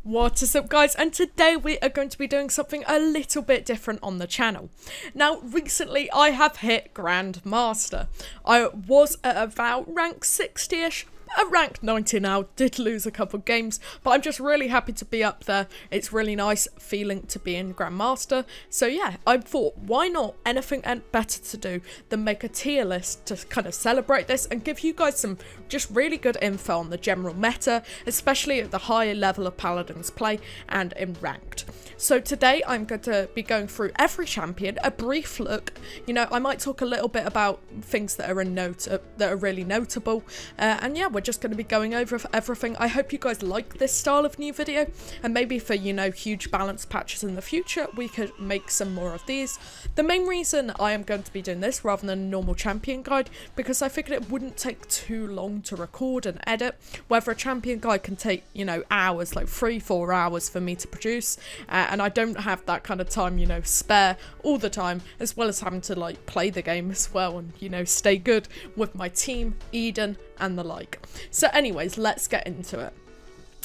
What is up, guys? And today we are going to be doing something a little bit different on the channel. Now, recently I have hit Grandmaster. I was at about rank 60ish. At rank 90 now, did lose a couple games, but I'm just really happy to be up there. It's really nice feeling to be in Grandmaster. So yeah, I thought, why not anything better to do than make a tier list to kind of celebrate this and give you guys some just really good info on the general meta, especially at the higher level of Paladins play and in ranked. So today I'm going to be going through every champion, a brief look. You know, I might talk a little bit about things that are really notable, and yeah, we're just going to be going over everything. I hope you guys like this style of new video, and maybe for, you know, huge balance patches in the future we could make some more of these. The main reason I am going to be doing this rather than a normal champion guide, because I figured it wouldn't take too long to record and edit, whether a champion guide can take, you know, hours, like 3-4 hours for me to produce, and I don't have that kind of time, you know, spare all the time, as well as having to like play the game as well and, you know, stay good with my team, Eden and the like. So anyways, let's get into it.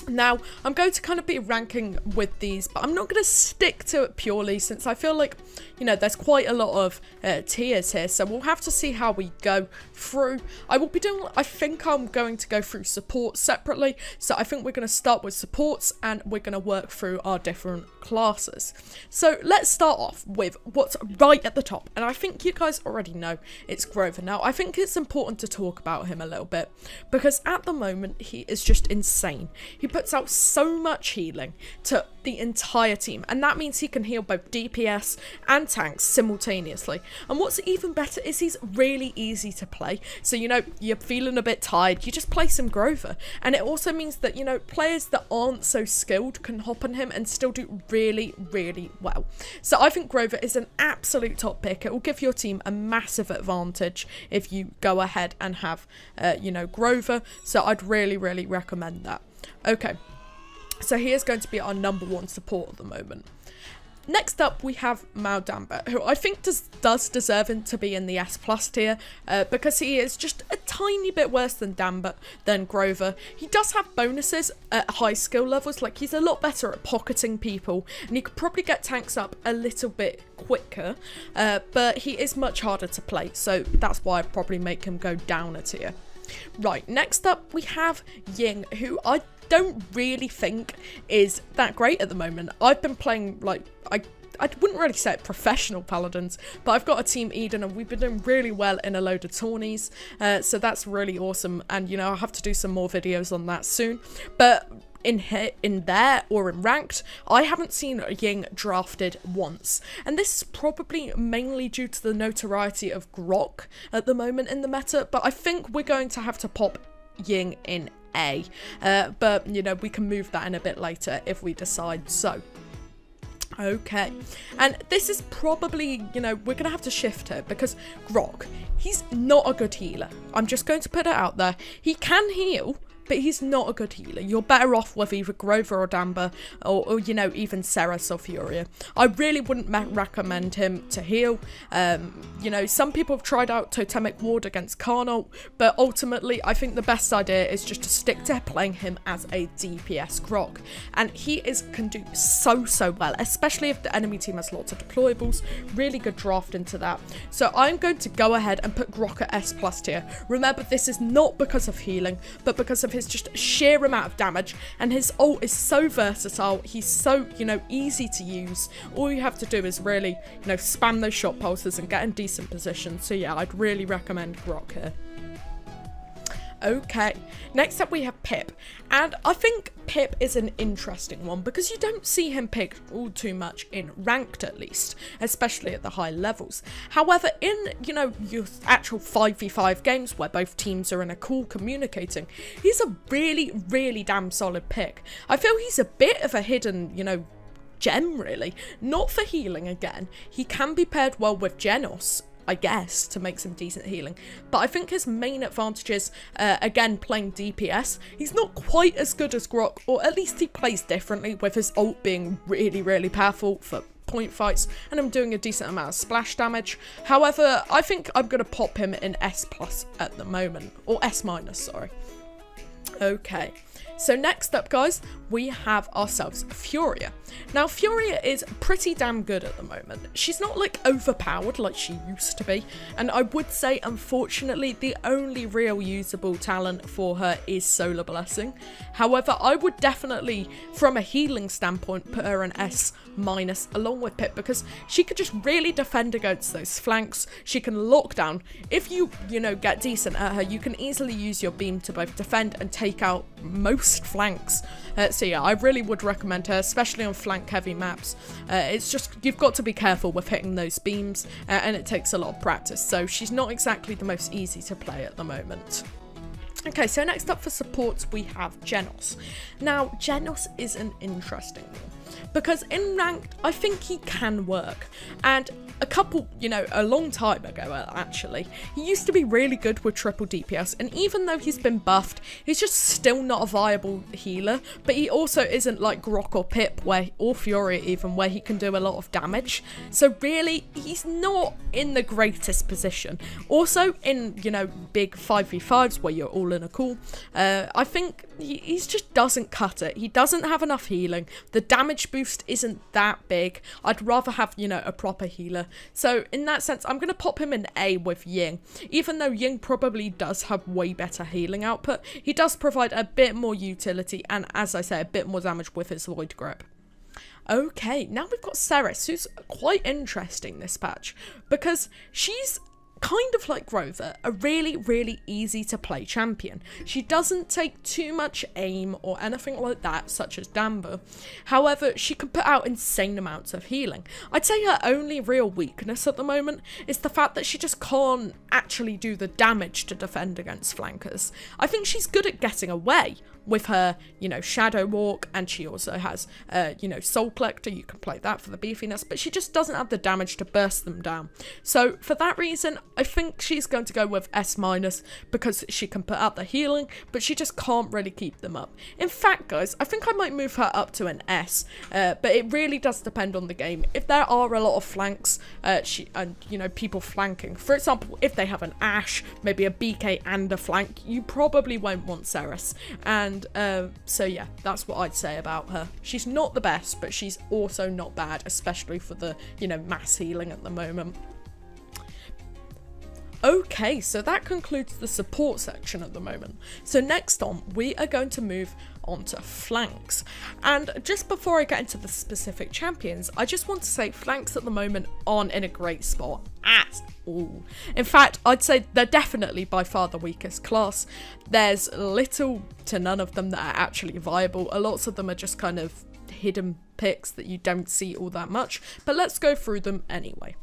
Now, I'm going to kind of be ranking with these, but I'm not going to stick to it purely since I feel like, you know, there's quite a lot of tiers here, so we'll have to see how we go through. I think I'm going to go through supports separately, so I think we're going to start with supports and we're going to work through our different classes. So let's start off with what's right at the top, and I think you guys already know it's Grover. Now, I think it's important to talk about him a little bit, because at the moment he is just insane. He puts out so much healing to the entire team, and that means he can heal both DPS and tanks simultaneously. And what's even better is he's really easy to play, so, you know, you're feeling a bit tired, you just play some Grover. And it also means that, you know, players that aren't so skilled can hop on him and still do really well. So I think Grover is an absolute top pick. It will give your team a massive advantage if you go ahead and have you know, Grover, so I'd really recommend that. Okay, so he is going to be our #1 support at the moment. Next up, we have Maudamba, who I think does deserve him to be in the S+ tier, because he is just a tiny bit worse than Grover. He does have bonuses at high skill levels, like he's a lot better at pocketing people, and he could probably get tanks up a little bit quicker, but he is much harder to play, so that's why I'd probably make him go down a tier. Right, next up we have Ying, who I don't really think is that great at the moment. I've been playing, like, I wouldn't really say it professional Paladins, but I've got a team Eden and we've been doing really well in a load of tourneys, so that's really awesome, and, you know, I'll have to do some more videos on that soon. But in there or in ranked, I haven't seen Ying drafted once, and this is probably mainly due to the notoriety of Grok at the moment in the meta, but I think we're going to have to pop Ying in A, but, you know, we can move that in a bit later if we decide so. Okay, and this is probably, you know, we're gonna have to shift here, because Grok, he's not a good healer. I'm just going to put it out there. He can heal, but he's not a good healer. You're better off with either Grover or Damba, or you know, even Ceres or Furia. I really wouldn't recommend him to heal. You know, some people have tried out Totemic Ward against Carnot, but ultimately I think the best idea is just to stick to playing him as a DPS Grok. And he can do so well, especially if the enemy team has lots of deployables. Really good draft into that. So I'm going to go ahead and put Grok at S+ tier. Remember, this is not because of healing, but because of his just sheer amount of damage, and his ult is so versatile. He's so, you know, easy to use. All you have to do is really, you know, spam those shot pulses and get in decent positions. So yeah, I'd really recommend Grok here. Okay, next up we have Pip, and I think Pip is an interesting one because you don't see him picked all too much in ranked, at least, especially at the high levels. However, in, you know, your actual 5v5 games where both teams are in a call communicating, he's a really damn solid pick. I feel he's a bit of a hidden, you know, gem, really. Not for healing again. He can be paired well with Genos, I guess, to make some decent healing, but I think his main advantage is, again, playing DPS. He's not quite as good as Grok, or at least he plays differently, with his ult being really powerful for point fights, and I'm doing a decent amount of splash damage. However, I think I'm going to pop him in S+ at the moment, or S-, sorry. Okay, So next up, guys, we have ourselves Furia. Now, Furia is pretty damn good at the moment. She's not like overpowered like she used to be, and I would say, unfortunately, the only real usable talent for her is Solar Blessing. However, I would definitely, from a healing standpoint, put her an S- along with Pip, because she could just really defend against those flanks. She can lock down. If you know, get decent at her, you can easily use your beam to both defend and take out most flanks. So yeah, I really would recommend her, especially on flank heavy maps. It's just, you've got to be careful with hitting those beams, and it takes a lot of practice, so she's not exactly the most easy to play at the moment. Okay, so next up for supports we have Genos. Now, Genos is an interesting one, because in ranked, I think he can work, and a long time ago actually, he used to be really good with triple DPS, and even though he's been buffed, he's just still not a viable healer, but he also isn't like Grok or Pip, or Fury even, where he can do a lot of damage, so really, he's not in the greatest position. Also, in, big 5v5s where you're all in a call, I think he just doesn't cut it. He doesn't have enough healing. The damage boost isn't that big. I'd rather have, a proper healer. So in that sense, I'm going to pop him in A with Ying. Even though Ying probably does have way better healing output, he does provide a bit more utility and, as I say, a bit more damage with his Void Grip. Okay, now we've got Ceres, who's quite interesting this patch, because she's kind of like Grover, a really, really easy to play champion. She doesn't take too much aim or anything like that, such as Dambo. However, she can put out insane amounts of healing. I'd say her only real weakness at the moment is the fact that she just can't actually do the damage to defend against flankers. I think she's good at getting away with her, Shadow Walk, and she also has, Soul Collector. You can play that for the beefiness, but she just doesn't have the damage to burst them down. So for that reason, I think she's going to go with S-, because she can put out the healing, but she just can't really keep them up. In fact, guys, I think I might move her up to an S, but it really does depend on the game. If there are a lot of flanks, people flanking, for example, if they have an Ashe, maybe a BK and a flank, you probably won't want Ceres. And so yeah, that's what I'd say about her. She's not the best, but she's also not bad, especially for the, mass healing at the moment. Okay, so that concludes the support section at the moment. So next on, we are going to move on to flanks. And just before I get into the specific champions, I just want to say flanks at the moment aren't in a great spot at all. In fact, I'd say they're definitely by far the weakest class. There's little to none of them that are actually viable. A lot of them are just kind of hidden picks that you don't see all that much, but let's go through them anyway.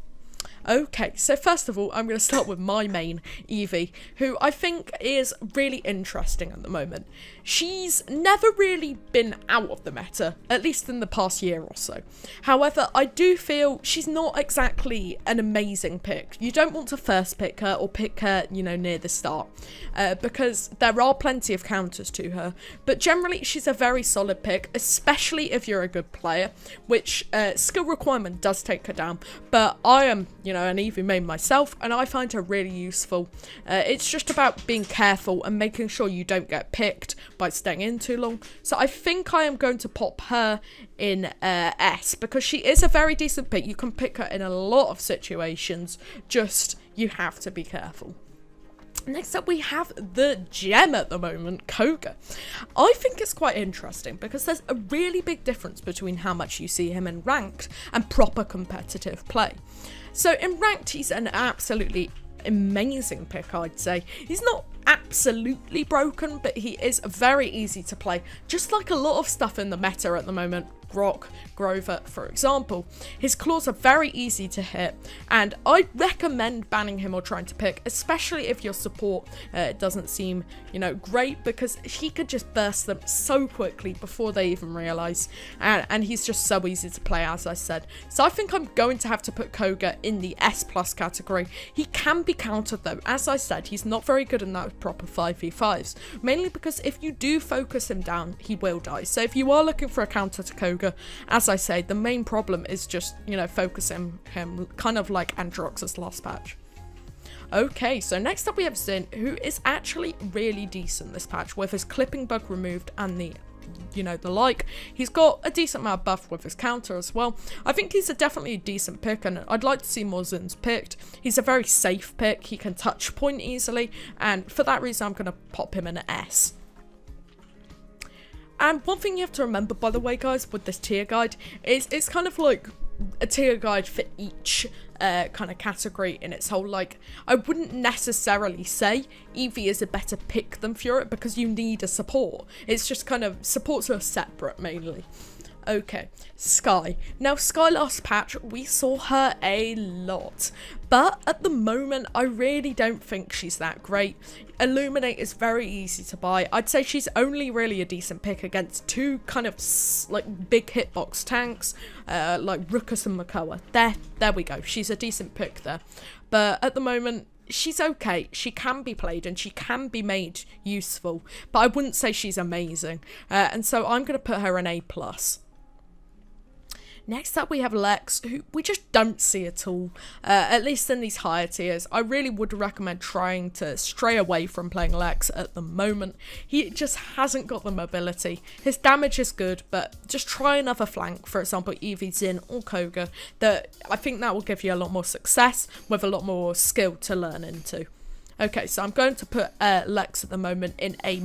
Okay, so first of all, I'm going to start with my main, Evie, who I think is really interesting at the moment. She's never really been out of the meta, at least in the past year or so. However, I do feel she's not exactly an amazing pick. You don't want to first pick her or pick her, near the start, because there are plenty of counters to her. But generally, she's a very solid pick, especially if you're a good player, which skill requirement does take her down. But I am, an Evie main myself, and I find her really useful. It's just about being careful and making sure you don't get picked by staying in too long. So I think I am going to pop her in S, because she is a very decent pick. You can pick her in a lot of situations, just you have to be careful. Next up, we have the gem at the moment, Koga. I think it's quite interesting because there's a really big difference between how much you see him in ranked and proper competitive play. So in ranked, he's an absolutely amazing pick, I'd say. He's not absolutely broken, but he is very easy to play, just like a lot of stuff in the meta at the moment. Grok, Grover, for example. His claws are very easy to hit, and I recommend banning him or trying to pick, especially if your support doesn't seem, great, because he could just burst them so quickly before they even realise, and he's just so easy to play, as I said. So I think I'm going to have to put Koga in the S+ category. He can be countered though. As I said, he's not very good in that proper 5v5s, mainly because if you do focus him down, he will die. So if you are looking for a counter to Koga, as I say, the main problem is just, focusing him, kind of like Androx's last patch. Okay, so next up we have Zin, who is actually really decent this patch with his clipping bug removed and the like. He's got a decent amount of buff with his counter as well. I think he's definitely a decent pick, and I'd like to see more Zins picked. He's a very safe pick. He can touch point easily, and for that reason I'm going to pop him in an S. And one thing you have to remember, by the way, guys, with this tier guide is it's kind of like a tier guide for each kind of category in its whole. Like, I wouldn't necessarily say Eevee is a better pick than Furet because you need a support. It's just kind of supports are separate mainly. Okay, Skye. Now, Skye last patch, we saw her a lot, but at the moment, I really don't think she's that great. Illuminate is very easy to buy. I'd say she's only really a decent pick against two kind of like big hitbox tanks, like Ruckus and Makoa. There we go. She's a decent pick there, but at the moment, she's okay. She can be played and she can be made useful, but I wouldn't say she's amazing, and so I'm going to put her in A+. Next up we have Lex, who we just don't see at all, at least in these higher tiers. I really would recommend trying to stray away from playing Lex at the moment. He just hasn't got the mobility. His damage is good, but just try another flank, for example Eevee, Zin or Koga. I think that will give you a lot more success with a lot more skill to learn into. Okay, so I'm going to put Lex at the moment in A-.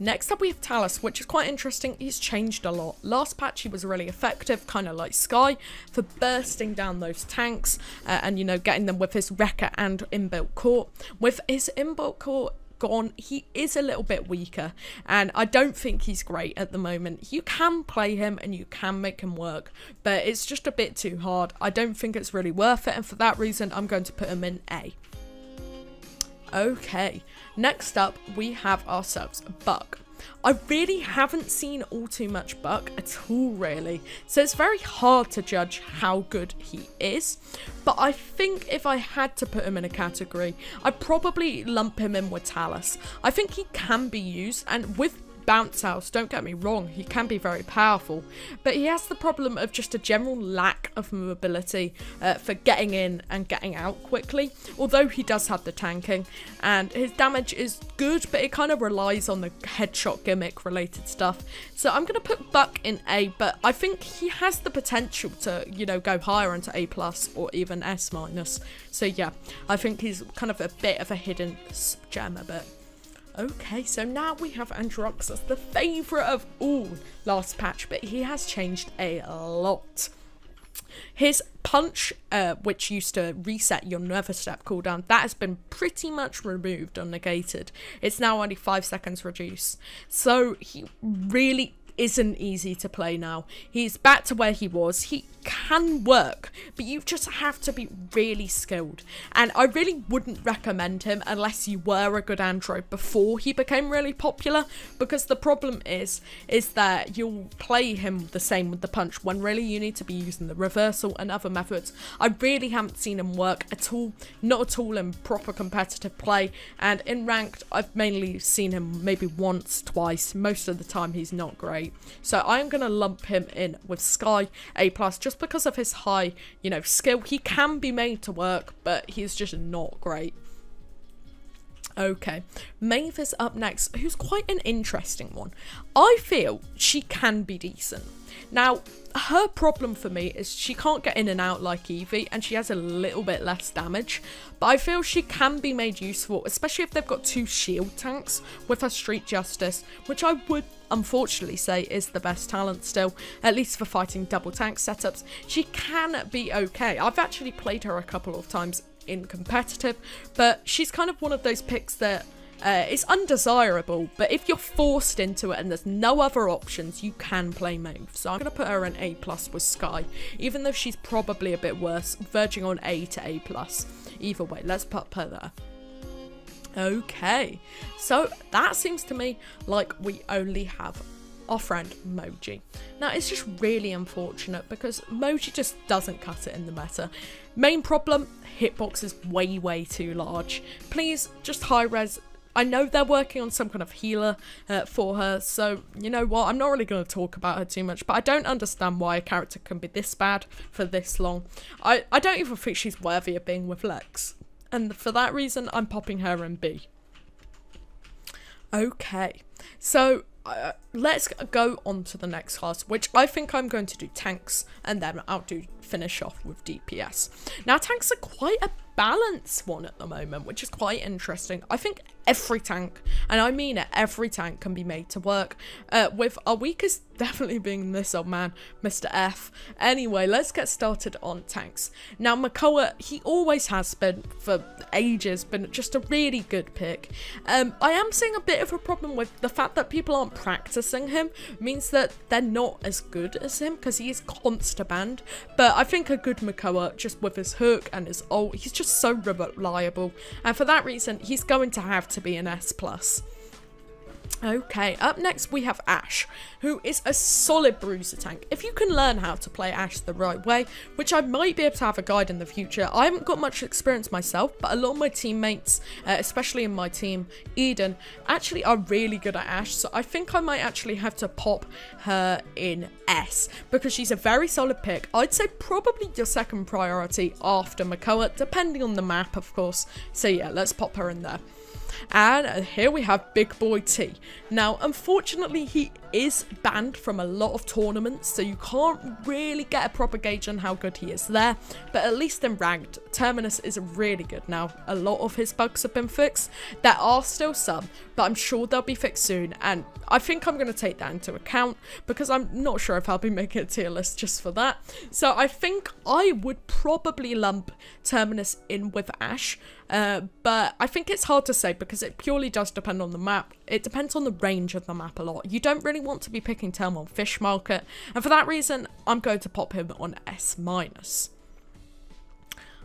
Next up we have Talus, which is quite interesting. He's changed a lot. Last patch he was really effective, kind of like Skye, for bursting down those tanks and getting them with his Wrecker and inbuilt court. With his inbuilt court gone, he is a little bit weaker, and I don't think he's great at the moment. You can play him and you can make him work, but it's just a bit too hard. I don't think it's really worth it, and for that reason I'm going to put him in A. Okay, next up we have ourselves Buck. I really haven't seen all too much Buck at all, really, so it's very hard to judge how good he is, but I think if I had to put him in a category, I'd probably lump him in with Talus. I think he can be used, and with Bounce House, don't get me wrong, he can be very powerful, but he has the problem of just a general lack of mobility for getting in and getting out quickly, although he does have the tanking, and his damage is good, but it kind of relies on the headshot gimmick related stuff. So I'm going to put Buck in A, but I think he has the potential to, go higher into A+ or even S-. So yeah, I think he's kind of a bit of a hidden gem a bit. Okay, so now we have Androxus, the favourite of all last patch, but he has changed a lot. His punch, which used to reset your Never Step cooldown, that has been pretty much removed or negated. It's now only 5 seconds reduced. So he really isn't easy to play now. He's back to where he was. He can work, but you just have to be really skilled, and I really wouldn't recommend him unless you were a good android before he became really popular, because the problem is that you'll play him the same with the punch when really you need to be using the reversal and other methods. I really haven't seen him work at all, not at all in proper competitive play, and in ranked I've mainly seen him maybe once, twice. Most of the time he's not great, so I'm gonna lump him in with Skye A+, just because of his high, skill. He can be made to work, but he's just not great. Okay, Maeve is up next, who's quite an interesting one. I feel she can be decent. Now, her problem for me is she can't get in and out like Eevee, and she has a little bit less damage, but I feel she can be made useful, especially if they've got 2 shield tanks with her Street Justice, which I would unfortunately say is the best talent still, at least for fighting double tank setups. She can be okay. I've actually played her a couple of times in competitive, but she's kind of one of those picks that it's undesirable, but if you're forced into it and there's no other options, you can play Maeve. So I'm going to put her in A+ with Skye, even though she's probably a bit worse, verging on A to A+. Either way, let's put her there. Okay, so that seems to me like we only have our friend Moji. Now, it's just really unfortunate because Moji just doesn't cut it in the meta. Main problem, hitbox is way too large. Please just high res I know they're working on some kind of healer for her, so you know what, I'm not really going to talk about her too much, but I don't understand why a character can be this bad for this long. I don't even think she's worthy of being with Lex, and for that reason I'm popping her in B. Okay, so let's go on to the next class, which I think I'm going to do tanks, and then I'll finish off with DPS. Now, tanks are quite a balanced one at the moment, which is quite interesting. I think every tank, and I mean it, every tank can be made to work, with our weakest definitely being this old man, Mr. F. Anyway, let's get started on tanks. Now, Makoa, he always has been, for ages, been just a really good pick. I am seeing a bit of a problem with the fact that people aren't practicing him, means that they're not as good as him, because he is constant banned. But I think a good Makoa, just with his hook and his ult, he's just so reliable, and for that reason he's going to have to be an S+. Okay, up next we have Ashe, who is a solid bruiser tank. If you can learn how to play Ashe the right way, which I might be able to have a guide in the future. I haven't got much experience myself, but a lot of my teammates, especially in my team, Eden, actually are really good at Ashe, so I think I might actually have to pop her in S, because she's a very solid pick. I'd say probably your second priority after Makoa, depending on the map, of course. So yeah, let's pop her in there. And here we have Big Boy T. Now, unfortunately, he is banned from a lot of tournaments, so you can't really get a proper gauge on how good he is there, but at least in ranked, Terminus is really good now. A lot of his bugs have been fixed. There are still some, but I'm sure they'll be fixed soon, and I think I'm going to take that into account, because I'm not sure if I'll be making a tier list just for that. So I think I would probably lump Terminus in with Ashe, but I think it's hard to say, because it purely does depend on the map. It depends on the range of the map a lot. You don't really want to be picking Term on Fish Market, and for that reason, I'm going to pop him on S-.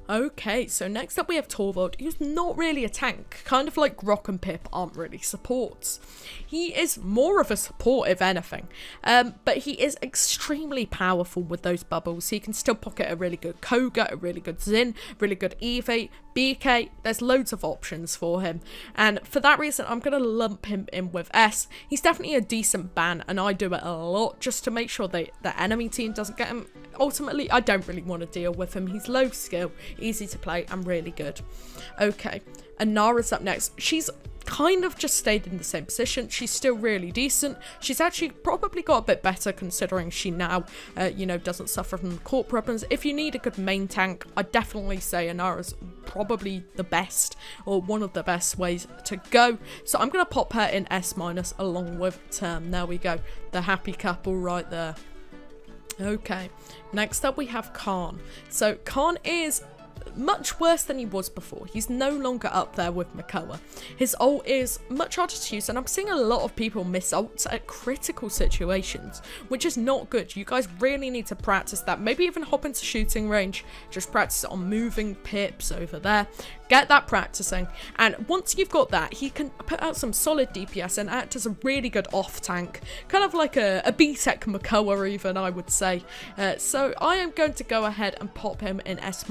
Okay, so next up we have Torvald, who's not really a tank, kind of like Grok and Pip aren't really supports. He is more of a support if anything, but he is extremely powerful with those bubbles. He can still pocket a really good Koga, a really good Xin, really good Eevee, BK, there's loads of options for him, and for that reason I'm going to lump him in with S. He's definitely a decent ban, and I do it a lot just to make sure the enemy team doesn't get him. Ultimately, I don't really want to deal with him. He's low skill, easy to play, and really good. Okay, and Nara's up next. She's kind of just stayed in the same position. She's still really decent. She's actually probably got a bit better, considering she now, you know, doesn't suffer from court problems. If you need a good main tank, I'd definitely say Nara's probably the best, or one of the best ways to go. So I'm going to pop her in S- along with Term. There we go. The happy couple right there. Okay, next up we have Khan. So Khan is much worse than he was before. He's no longer up there with Makoa. His ult is much harder to use, and I'm seeing a lot of people miss ults at critical situations, which is not good. You guys really need to practice that. Maybe even hop into shooting range, just practice it on moving pips over there. Get that practicing, and once you've got that, he can put out some solid DPS and act as a really good off tank, kind of like a B-Tech Makoa even, I would say. So I am going to go ahead and pop him in S-.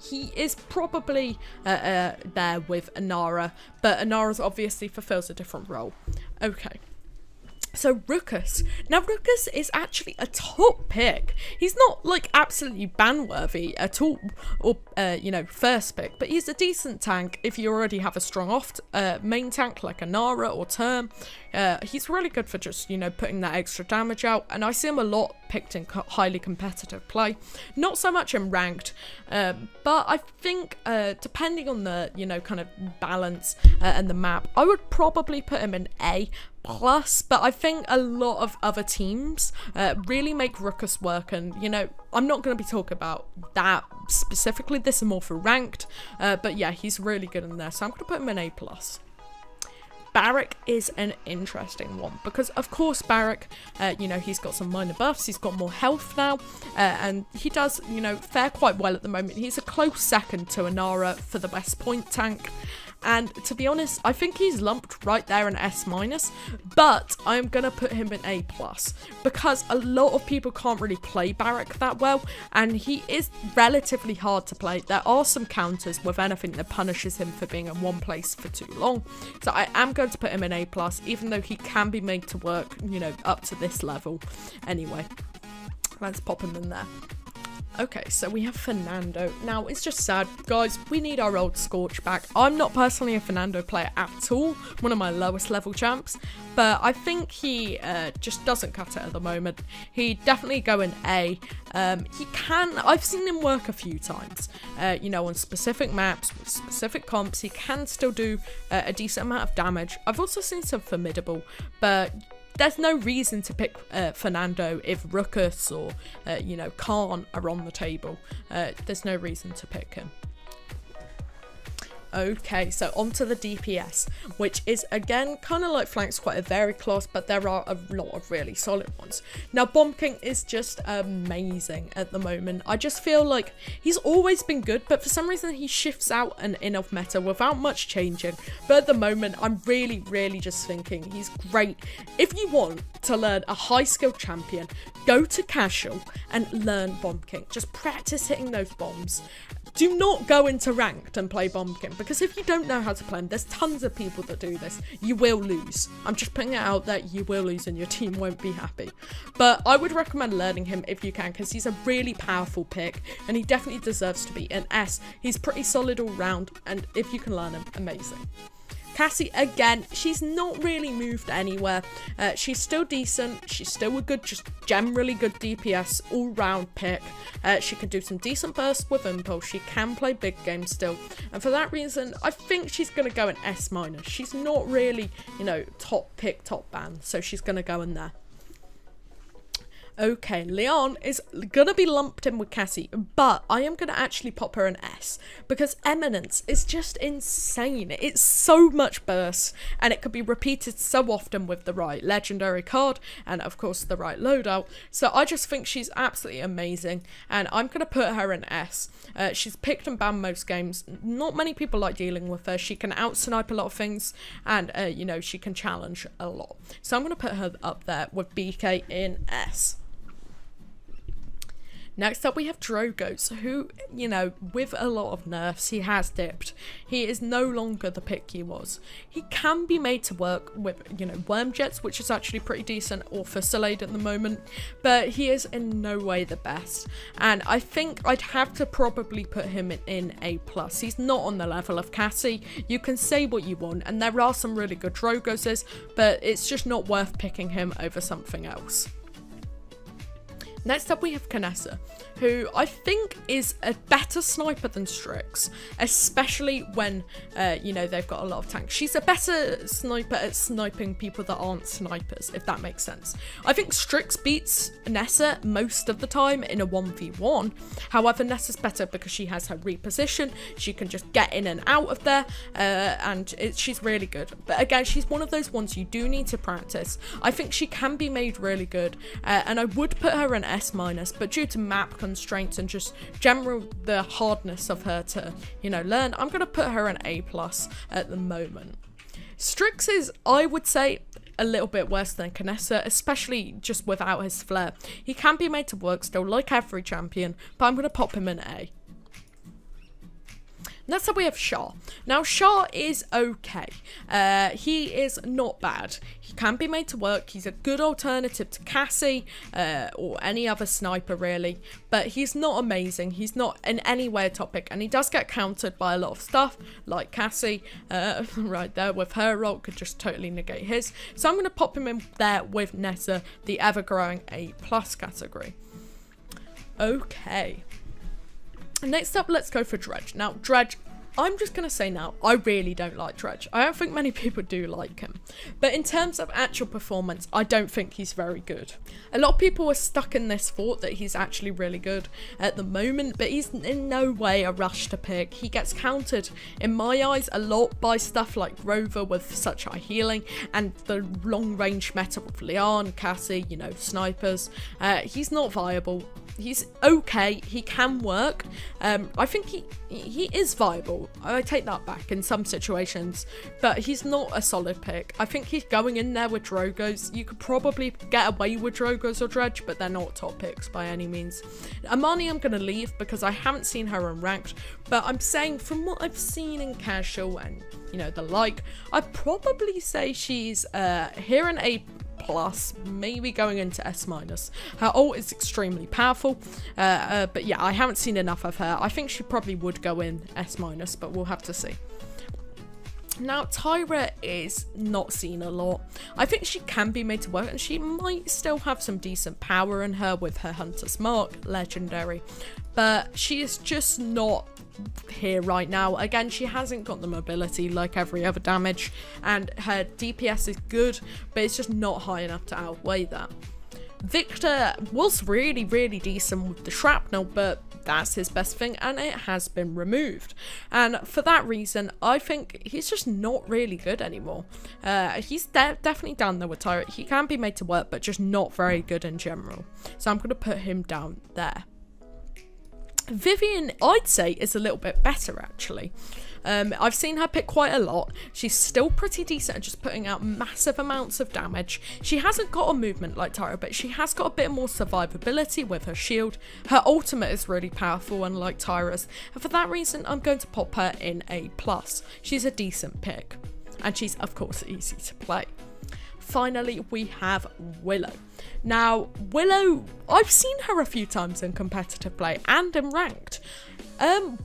He is probably there with Inara, but Inara's obviously fulfills a different role. Okay. So Ruckus. Now Ruckus is actually a top pick. He's not like absolutely ban-worthy at all, or you know, first pick, but he's a decent tank if you already have a strong off main tank like a Nara or Term. He's really good for just, you know, putting that extra damage out, and I see him a lot picked in highly competitive play. Not so much in ranked, but I think depending on the, you know, kind of balance and the map, I would probably put him in A+, but I think a lot of other teams really make Ruckus work, and, you know, I'm not going to be talking about that specifically. This is more for ranked, but yeah, he's really good in there, so I'm going to put him in A+. Barrack is an interesting one, because of course Barrack, you know, he's got some minor buffs, he's got more health now, and he does, you know, fare quite well at the moment. He's a close second to Inara for the best point tank, And to be honest, I think he's lumped right there in S-, but I'm going to put him in A+, because a lot of people can't really play Barrack that well, and he is relatively hard to play. There are some counters with anything that punishes him for being in one place for too long. So I am going to put him in A+, even though he can be made to work, you know, up to this level. Anyway, let's pop him in there. Okay, so we have Fernando. Now, it's just sad. Guys, we need our old Scorch back. I'm not personally a Fernando player at all. One of my lowest level champs. But I think he just doesn't cut it at the moment. He'd definitely go in A. He can... I've seen him work a few times. You know, on specific maps, with specific comps. He can still do a decent amount of damage. I've also seen some formidable, but... there's no reason to pick Fernando if Ruckus or, you know, Khan are on the table. There's no reason to pick him. Okay, so on to the DPS, which is, again, kind of like Flank's quite a varied class, but there are a lot of really solid ones. Now, Bomb King is just amazing at the moment. I just feel like he's always been good, but for some reason he shifts out and in of meta without much changing. But at the moment, I'm really just thinking he's great. If you want to learn a high-skilled champion, go to casual and learn Bomb King. Just practice hitting those bombs. Do not go into ranked and play Bomb King, because if you don't know how to play him, there's tons of people that do this. You will lose. I'm just putting it out there, you will lose and your team won't be happy. But I would recommend learning him if you can, because he's a really powerful pick and he definitely deserves to be an S. He's pretty solid all round, and if you can learn him, amazing. Cassie, again, she's not really moved anywhere. She's still decent. She's still a good, just generally good DPS, all-round pick. She can do some decent bursts with Impulse. She can play big games still. And for that reason, I think she's going to go in S-. She's not really, you know, top pick, top ban. So she's going to go in there. Okay, Leon is going to be lumped in with Cassie, but I am going to actually pop her an S, because Eminence is just insane. It's so much burst, and it could be repeated so often with the right legendary card, and of course the right loadout. So I just think she's absolutely amazing, and I'm going to put her in S. She's picked and banned most games. Not many people like dealing with her. She can out-snipe a lot of things, and, you know, she can challenge a lot. So I'm going to put her up there with BK in S. Next up we have Drogos, who, you know, with a lot of nerfs, he has dipped. He is no longer the pick he was. He can be made to work with, you know, Wormjets, which is actually pretty decent, or Fusillade at the moment, but he is in no way the best. And I think I'd have to probably put him in A+. He's not on the level of Cassie. You can say what you want, and there are some really good Drogoses, but it's just not worth picking him over something else. Next up we have Canessa, who I think is a better sniper than Strix, especially when, you know, they've got a lot of tanks. She's a better sniper at sniping people that aren't snipers, if that makes sense. I think Strix beats Nessa most of the time in a 1v1. However, Nessa's better because she has her reposition. She can just get in and out of there, and she's really good. But again, she's one of those ones you do need to practice. I think she can be made really good, and I would put her in S-, but due to map constraints and just general the hardness of her to, you know, learn, I'm going to put her in A+ at the moment. Strix is, I would say, a little bit worse than Canessa, especially just without his flair. He can be made to work still, like every champion, but I'm going to pop him in A. Next up we have Shah. Now Shah is okay. He is not bad. He can be made to work. He's a good alternative to Cassie or any other sniper really. But he's not amazing. He's not in any way a top pick. And he does get countered by a lot of stuff like Cassie. Right there with her ult could just totally negate his. So I'm going to pop him in there with Nessa, the ever-growing A+ category. Okay. Next up, let's go for Dredge. Now, Dredge, I'm just going to say now, I really don't like Dredge. I don't think many people do like him. But in terms of actual performance, I don't think he's very good. A lot of people are stuck in this thought that he's actually really good at the moment, but he's in no way a rush to pick. He gets countered, in my eyes, a lot by stuff like Rover with such high healing, and the long range meta with Leon, Cassie, you know, snipers. He's not viable. He's okay. He can work. I think he is viable. I take that back in some situations, but he's not a solid pick. I think he's going in there with Drogos. You could probably get away with Drogos or Dredge, but they're not top picks by any means. Amani I'm going to leave because I haven't seen her in ranked, but I'm saying from what I've seen in casual and, you know, the like, I'd probably say she's here in A+, maybe going into S-. Her ult is extremely powerful, but yeah, I haven't seen enough of her. I think she probably would go in S-, but we'll have to see. Now, Tyra is not seen a lot. I think she can be made to work, and she might still have some decent power in her with her Hunter's Mark, legendary, but she is just not here right now. Again, she hasn't got the mobility like every other damage, and her DPS is good, but it's just not high enough to outweigh that. Victor was really decent with the shrapnel, but that's his best thing, and it has been removed. And for that reason, I think he's just not really good anymore. He's definitely down there with Tyra. He can be made to work, but just not very good in general. So I'm going to put him down there. Vivian, I'd say, is a little bit better, actually. I've seen her pick quite a lot. She's still pretty decent at just putting out massive amounts of damage. She hasn't got a movement like Tyra, but she has got a bit more survivability with her shield. Her ultimate is really powerful, unlike Tyra's. And for that reason, I'm going to pop her in A+. She's a decent pick. And she's, of course, easy to play. Finally, we have Willow. Now, Willow, I've seen her a few times in competitive play and in ranked.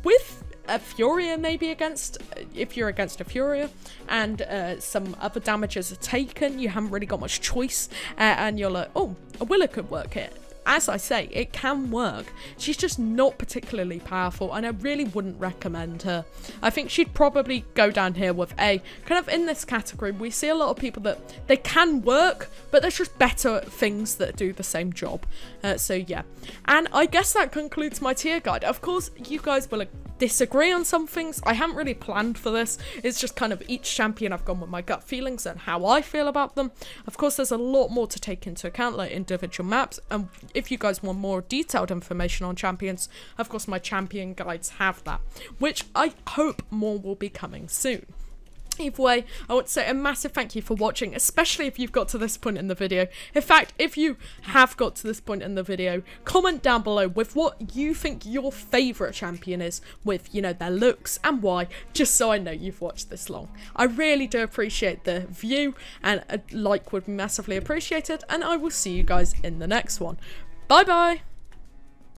With a Furia maybe against, if you're against a Furia, and some other damages are taken, you haven't really got much choice, and you're like, oh, a Willow could work here. As I say, it can work. She's just not particularly powerful, and I really wouldn't recommend her. I think she'd probably go down here with A. Kind of in this category, we see a lot of people that they can work, but there's just better things that do the same job. So yeah. And I guess that concludes my tier guide. Of course, you guys will disagree on some things. I haven't really planned for this. It's just kind of each champion I've gone with my gut feelings and how I feel about them. Of course, there's a lot more to take into account, like individual maps, and if you guys want more detailed information on champions, of course my champion guides have that, which I hope more will be coming soon. Either way, I want to say a massive thank you for watching, especially if you've got to this point in the video. In fact, if you have got to this point in the video, comment down below with what you think your favourite champion is, with, you know, their looks and why, just so I know you've watched this long. I really do appreciate the view, and a like would be massively appreciated, and I will see you guys in the next one. Bye bye!